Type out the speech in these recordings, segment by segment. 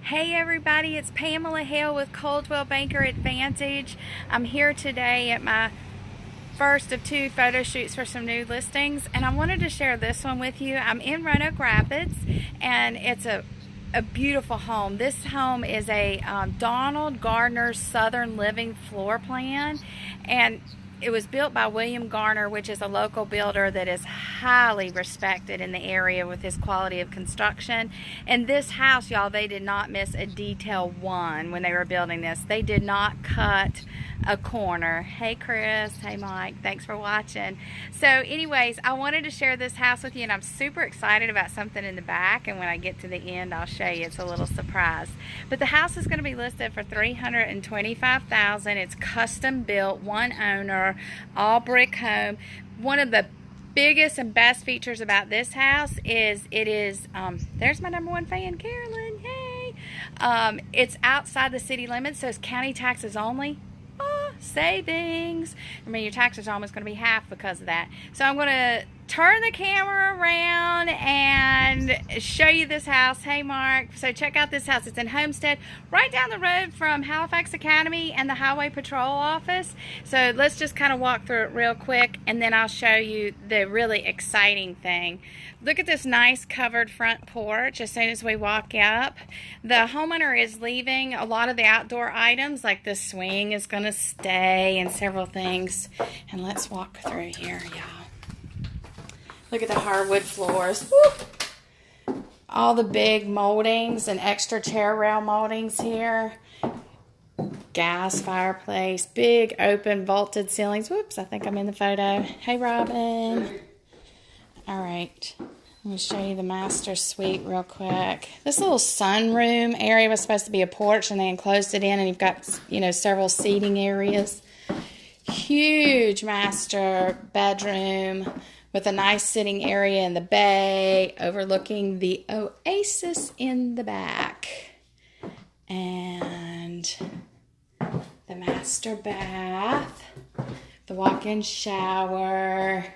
Hey everybody, it's Pamela Hale with Coldwell Banker Advantage. I'm here today at my first of two photo shoots for some new listings, and I wanted to share this one with you. I'm in Roanoke Rapids, and it's a beautiful home. This home is a Donald Garner Southern Living floor plan, and it was built by William Garner, which is a local builder that is highly respected in the area with his quality of construction. And this house, y'all, they did not miss a detail one when they were building this. They did not cut a corner. Hey Chris, hey Mike, thanks for watching. So anyways, I wanted to share this house with you, and I'm super excited about something in the back, and when I get to the end I'll show you. It's a little surprise. But the house is going to be listed for $325,000. It's custom built, one owner, all brick home. One of the biggest and best features about this house is it is there's my number one fan, Carolyn. Hey. It's outside the city limits, so it's county taxes only. Savings. I mean, your taxes are almost going to be half because of that. So I'm going to turn the camera around and show you this house. Hey Mark, so check out this house. It's in Homestead, right down the road from Halifax Academy and the Highway Patrol office. So let's just kind of walk through it real quick, and then I'll show you the really exciting thing. Look at this nice covered front porch as soon as we walk up. The homeowner is leaving a lot of the outdoor items, like the swing is going to stay and several things. And let's walk through here, y'all. Look at the hardwood floors. Woo! All the big moldings and extra chair rail moldings here. Gas fireplace, big open vaulted ceilings. Whoops, I think I'm in the photo. Hey Robin. All right, let me show you the master suite real quick. This little sunroom area was supposed to be a porch, and they enclosed it in, and you've got, you know, several seating areas. Huge master bedroom with a nice sitting area in the bay, overlooking the oasis in the back. And the master bath, the walk-in shower,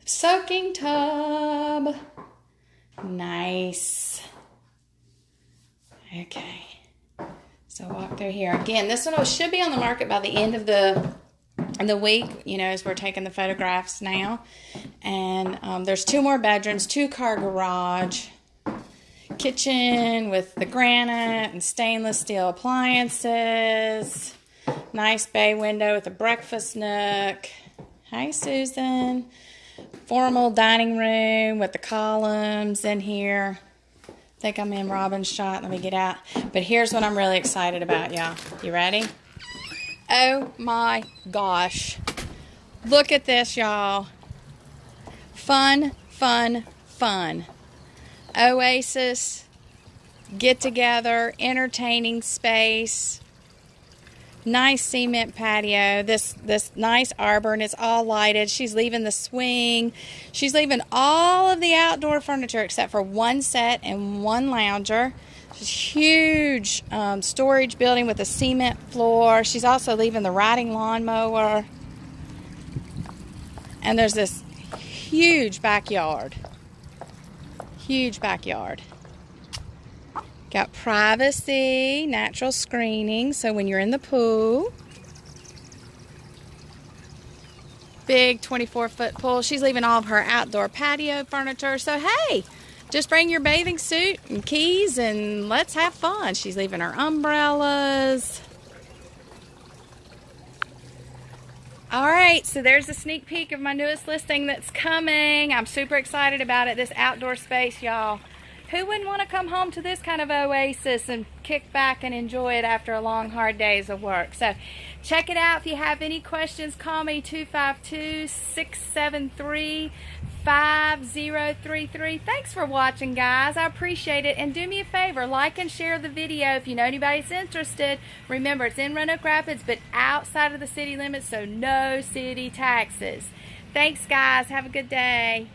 soaking tub. Nice. Okay. So walk through here. Again, this one should be on the market by the end of the week, you know, as we're taking the photographs now. And there's two more bedrooms, 2-car garage, kitchen with the granite and stainless steel appliances, nice bay window with a breakfast nook. Hi Susan. Formal dining room with the columns in here. I think I'm in Robin's shot. Let me get out. But here's what I'm really excited about, y'all. You ready? Oh my gosh. Look at this, y'all. Fun, fun, fun. Oasis, get together, entertaining space. Nice cement patio, this nice arbor, and it's all lighted. She's leaving the swing. She's leaving all of the outdoor furniture except for one set and one lounger. It's a huge storage building with a cement floor. She's also leaving the riding lawnmower. And there's this huge backyard. Huge backyard. Got privacy, natural screening, so when you're in the pool. Big 24-foot pool. She's leaving all of her outdoor patio furniture. So, hey, just bring your bathing suit and keys and let's have fun. She's leaving her umbrellas. All right, so there's a sneak peek of my newest listing that's coming. I'm super excited about it, this outdoor space, y'all. Who wouldn't want to come home to this kind of oasis and kick back and enjoy it after a long, hard days of work? So check it out. If you have any questions, call me 252-673-5033. Thanks for watching, guys. I appreciate it. And do me a favor, like and share the video if you know anybody's interested. Remember, it's in Roanoke Rapids, but outside of the city limits, so no city taxes. Thanks, guys. Have a good day.